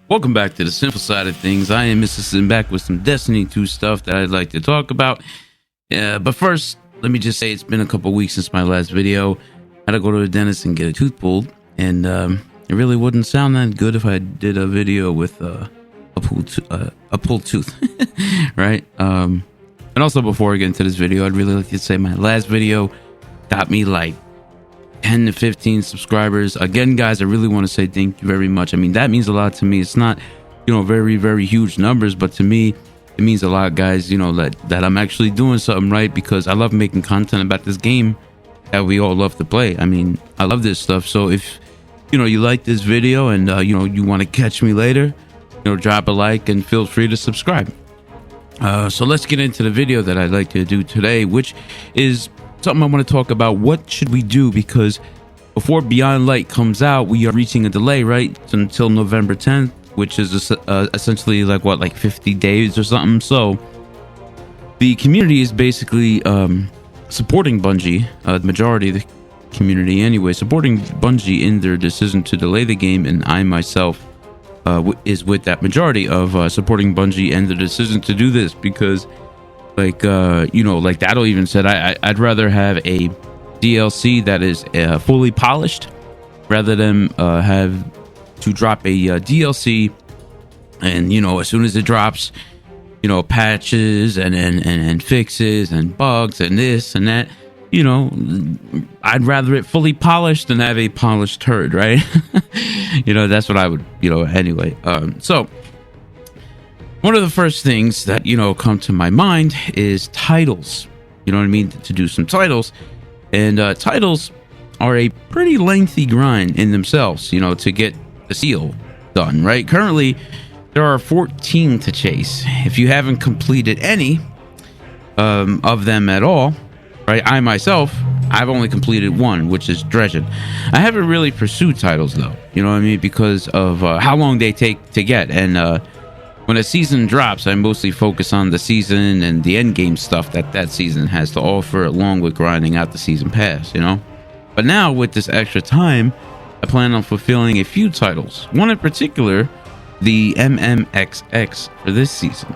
Welcome back to the Sinful Side of Things. I am Mr. Sin, back with some Destiny 2 stuff that I'd like to talk about. But first, let me just say it's been a couple weeks since my last video. I had to go to the dentist and get a tooth pulled, and it really wouldn't sound that good if I did a video with a pulled tooth, right? And also, before I get into this video, I'd really like to say my last video got me like 10 to 15 subscribers. Again, guys, I really want to say thank you very much. I mean, that means a lot to me. It's not, very, very huge numbers, but to me, it means a lot, guys, that I'm actually doing something right, because I love making content about this game that we all love to play. I mean, I love this stuff. So if, you like this video and, you want to catch me later, drop a like and feel free to subscribe. So let's get into the video that I'd like to do today, which is something I want to talk about. What should we do? Because before Beyond Light comes out, we are reaching a delay, right? Until November 10th, which is essentially like 50 days or something. So the community is basically supporting Bungie, the majority of the community anyway, supporting Bungie in their decision to delay the game. And I myself is with that majority of supporting Bungie and the decision to do this, because like Datto even said, I'd rather have a DLC that is fully polished rather than have to drop a DLC and as soon as it drops, patches and fixes and bugs and this and that, I'd rather it fully polished than have a polished turd, right? That's what I would, anyway. So one of the first things that, come to my mind is titles. You know what I mean? To do some titles. And titles are a pretty lengthy grind in themselves, to get the seal done, right? Currently, there are 14 to chase. If you haven't completed any of them at all, right? I myself, I've only completed one, which is Dredgen. I haven't really pursued titles, though. You know what I mean? Because of how long they take to get. And when a season drops, I mostly focus on the season and the end game stuff that season has to offer, along with grinding out the season pass, But now, with this extra time, I plan on fulfilling a few titles. One in particular, the MMXX for this season.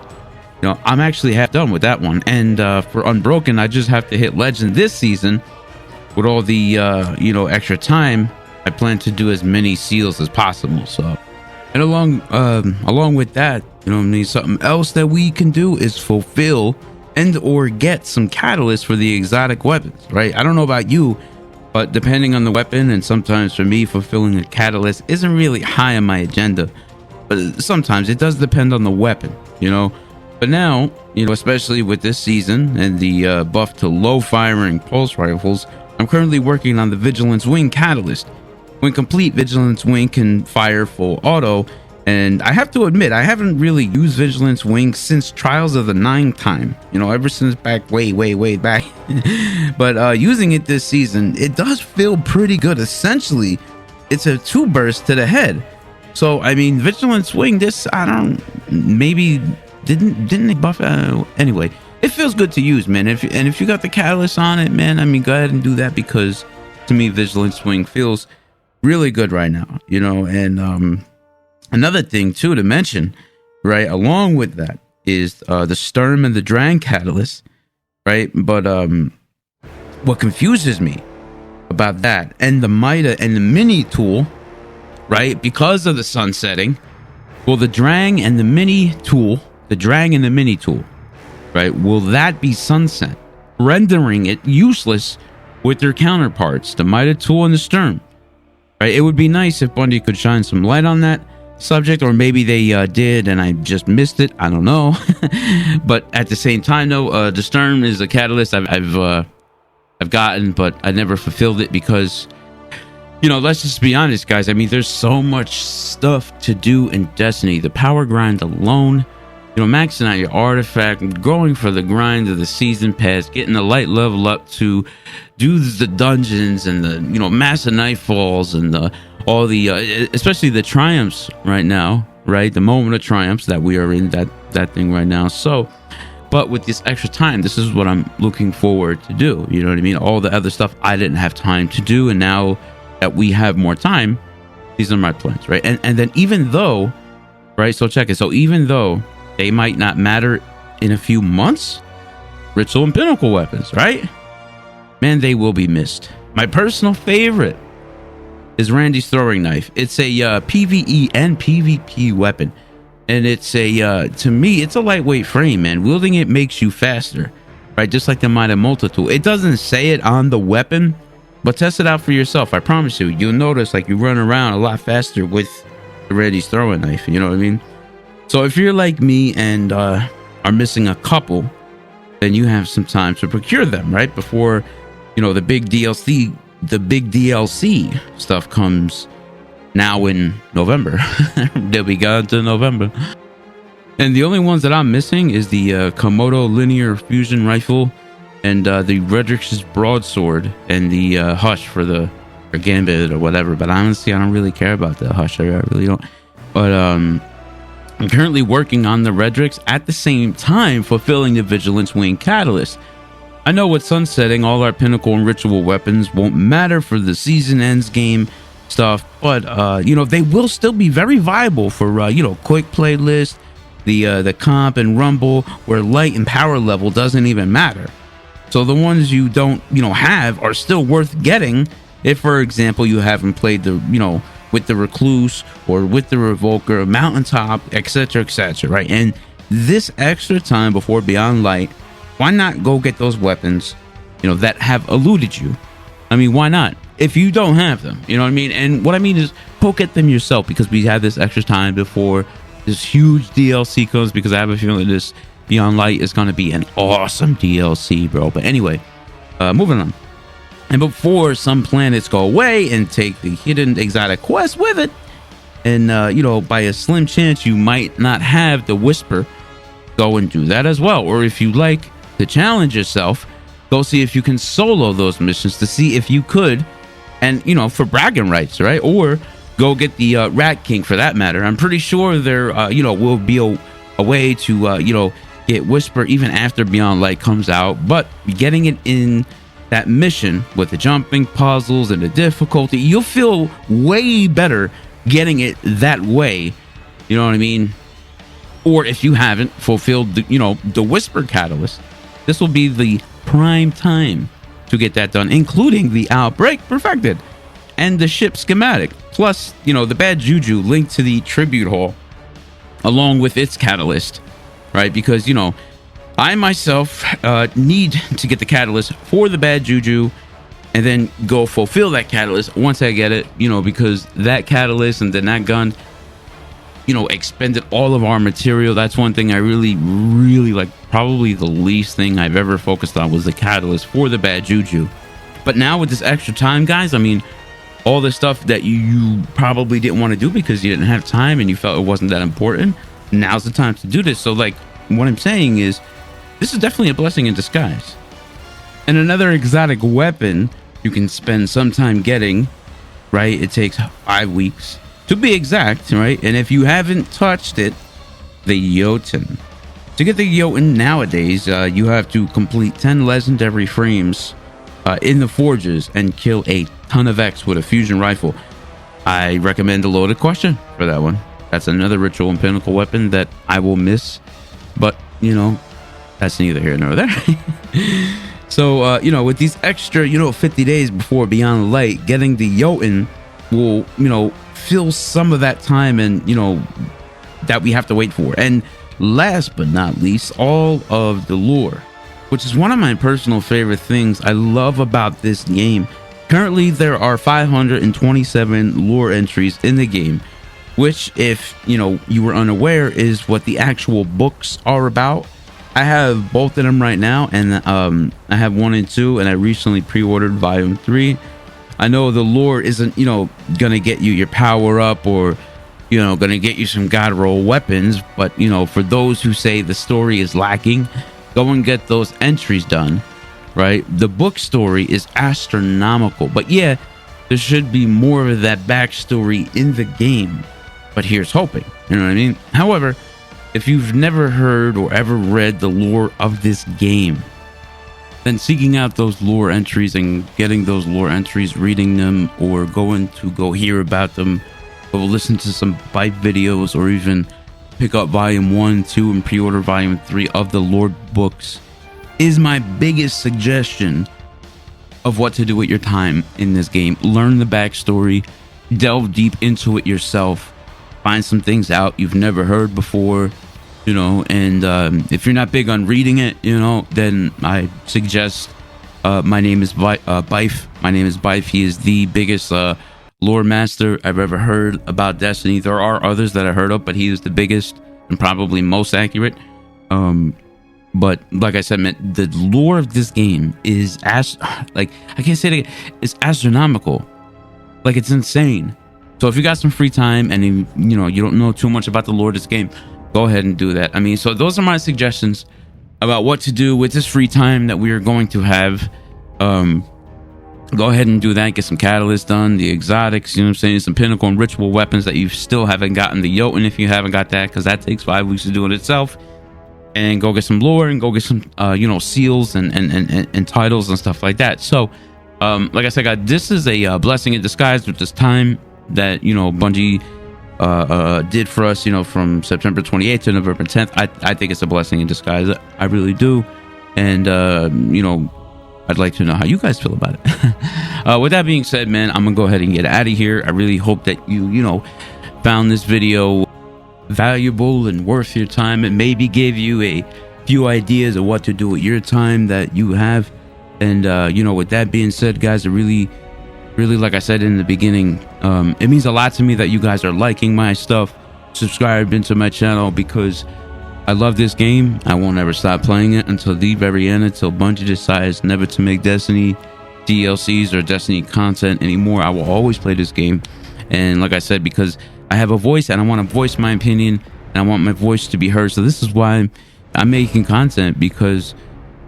I'm actually half done with that one. And for Unbroken, I just have to hit Legend this season. With all the, extra time, I plan to do as many seals as possible, so... And along with that, something else that we can do is fulfill and or get some catalysts for the exotic weapons, right? I don't know about you, but depending on the weapon, and sometimes for me, fulfilling a catalyst isn't really high on my agenda. But sometimes it does depend on the weapon, But now, especially with this season and the buff to low firing pulse rifles, I'm currently working on the Vigilance Wing catalyst. When complete, Vigilance Wing can fire full auto, and I have to admit, I haven't really used Vigilance Wing since Trials of the Nine time, ever since back way back. But using it this season, it does feel pretty good. Essentially, it's a 2 burst to the head. So, I mean, Vigilance Wing, maybe didn't it buff? Anyway, it feels good to use, man. If you got the catalyst on it, man, I mean, go ahead and do that, because to me, Vigilance Wing feels really good right now, and another thing too to mention, right, along with that is the Sturm and the Drang catalyst, right? But what confuses me about that and the Mida and the Mini tool, right, because of the sunsetting, will the Drang and the Mini tool, right, will that be sunset, rendering it useless with their counterparts, the Mida tool and the Sturm? Right, it would be nice if Bungie could shine some light on that subject, or maybe they did and I just missed it. I don't know. But at the same time, though, the Sturm is a catalyst I've gotten, but I never fulfilled it because, let's just be honest, guys. I mean, there's so much stuff to do in Destiny. The power grind alone, maxing out your artifact, going for the grind of the season pass, getting the light level up to do the dungeons and the massive nightfalls and all the especially the triumphs right now, right? The moment of triumphs that we are in, that thing right now. So, but with this extra time, this is what I'm looking forward to do. You know what I mean? All the other stuff I didn't have time to do, and now that we have more time, these are my plans, right? And then even though right? So check it. So even though they might not matter in a few months, ritual and pinnacle weapons, right? Man, they will be missed. My personal favorite is Randy's throwing knife. It's a PvE and PvP weapon, and it's a to me, it's a lightweight frame, man. Wielding it makes you faster, right? Just like the Mighty Multi-Tool. It doesn't say it on the weapon, but test it out for yourself. I promise you, you'll notice like you run around a lot faster with the Randy's throwing knife. You know what I mean? So if you're like me and are missing a couple, then you have some time to procure them, right? Before, you know, the big DLC stuff comes now in November. They'll be gone to November. And the only ones that I'm missing is the Komodo linear fusion rifle and the Redrix's broadsword and the Hush for the Gambit or whatever. But honestly, I don't really care about the Hush. I really don't. But I'm currently working on the Redrix at the same time fulfilling the Vigilance Wing Catalyst. I know with sunsetting, all our pinnacle and ritual weapons won't matter for the season ends game stuff, but you know, they will still be very viable for you know, quick playlist, the comp and rumble, where light and power level doesn't even matter. So the ones you don't, you know, have are still worth getting if, for example, you haven't played the, you know, with the Recluse or with the Revoker, Mountaintop, etc., right? And this extra time before Beyond Light, why not go get those weapons, you know, that have eluded you? I mean, why not? If you don't have them, you know what I mean? And what I mean is, go get them yourself, because we have this extra time before this huge DLC comes, because I have a feeling this Beyond Light is going to be an awesome DLC, bro. But anyway, moving on. And before some planets go away and take the hidden exotic quest with it, and, you know, by a slim chance, you might not have the Whisper, go and do that as well. Or if you like to challenge yourself, go see if you can solo those missions to see if you could, and, you know, for bragging rights, right? Or go get the Rat King for that matter. I'm pretty sure there, you know, will be a way to, you know, get Whisper even after Beyond Light comes out, but getting it in that mission with the jumping puzzles and the difficulty, you'll feel way better getting it that way. You know what I mean? Or if you haven't fulfilled the, you know, the Whisper Catalyst, this will be the prime time to get that done, including the Outbreak Perfected and the ship schematic, plus, you know, the Bad Juju linked to the Tribute Hall along with its catalyst, right? Because, you know, I myself need to get the catalyst for the Bad Juju and then go fulfill that catalyst once I get it, you know, because that catalyst and then that gun, you know, expended all of our material. That's one thing I really like. Probably the least thing I've ever focused on was the catalyst for the Bad Juju. But now with this extra time, guys, I mean, all the stuff that you probably didn't want to do because you didn't have time and you felt it wasn't that important, now's the time to do this. So, like, what I'm saying is, this is definitely a blessing in disguise. And another exotic weapon you can spend some time getting, right? It takes 5 weeks to be exact, right? And if you haven't touched it, the Jotun. To get the Jotun nowadays, you have to complete 10 legendary frames in the forges and kill a ton of X with a fusion rifle. I recommend a loaded question for that one. That's another ritual and pinnacle weapon that I will miss, but, you know, that's neither here nor there. So, you know, with these extra, you know, 50 days before Beyond Light, getting the Jotun will, you know, fill some of that time and, you know, that we have to wait for. And last but not least, all of the lore, which is one of my personal favorite things I love about this game. Currently, there are 527 lore entries in the game, which, if, you know, you were unaware, is what the actual books are about. I have both of them right now, and I have 1 and 2, and I recently pre-ordered volume 3. I know the lore isn't, you know, gonna get you your power up or, you know, gonna get you some god roll weapons, but, you know, for those who say the story is lacking, go and get those entries done, right? The book story is astronomical, but yeah, there should be more of that backstory in the game, but here's hoping, you know what I mean? However, if you've never heard or ever read the lore of this game, then seeking out those lore entries and getting those lore entries, reading them, or going to go hear about them, or listen to some bite videos, or even pick up volume 1, 2, and pre-order volume 3 of the Lore books is my biggest suggestion of what to do with your time in this game. Learn the backstory, delve deep into it yourself, find some things out you've never heard before, you know, and if you're not big on reading it, you know, then I suggest my name is Bife. My name is Bife. He is the biggest lore master I've ever heard about Destiny. There are others that I heard of, but he is the biggest and probably most accurate. But like I said, man, the lore of this game is I can't say it again, it's astronomical. Like, it's insane. So if you got some free time and you know, you don't know too much about the lore of this game, go ahead and do that. I mean, so those are my suggestions about what to do with this free time that we are going to have. Go ahead and do that. Get some catalysts done, the exotics, you know what I'm saying, some pinnacle and ritual weapons that you still haven't gotten, the Jotun if you haven't got that, because that takes 5 weeks to do it itself. And go get some lore and go get some you know, seals and titles and stuff like that. So like I said, guys, this is a blessing in disguise with this time that, you know, Bungie did for us, you know, from September 28th to November 10th. I think it's a blessing in disguise. I really do. And you know, I'd like to know how you guys feel about it. With that being said, man, I'm gonna go ahead and get out of here. I really hope that you know, found this video valuable and worth your time, and maybe gave you a few ideas of what to do with your time that you have. And you know, with that being said, guys, I really, like I said in the beginning, it means a lot to me that you guys are liking my stuff, subscribing to my channel, because I love this game. I won't ever stop playing it until the very end, until Bungie decides never to make Destiny DLCs or Destiny content anymore. I will always play this game. And like I said, because I have a voice and I want to voice my opinion and I want my voice to be heard. So this is why I'm making content, because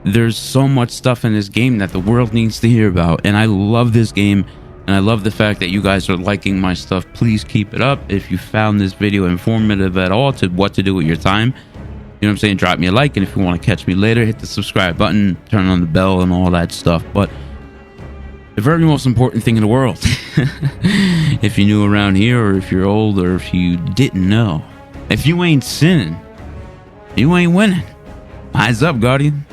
there's so much stuff in this game that the world needs to hear about. And I love this game, and I love the fact that you guys are liking my stuff. Please keep it up. If you found this video informative at all to what to do with your time, you know what I'm saying, drop me a like. And if you want to catch me later, hit the subscribe button, turn on the bell and all that stuff. But the very most important thing in the world, if you're new around here, or if you're old, or if you didn't know, if you ain't sinning, you ain't winning. Eyes up, Guardian.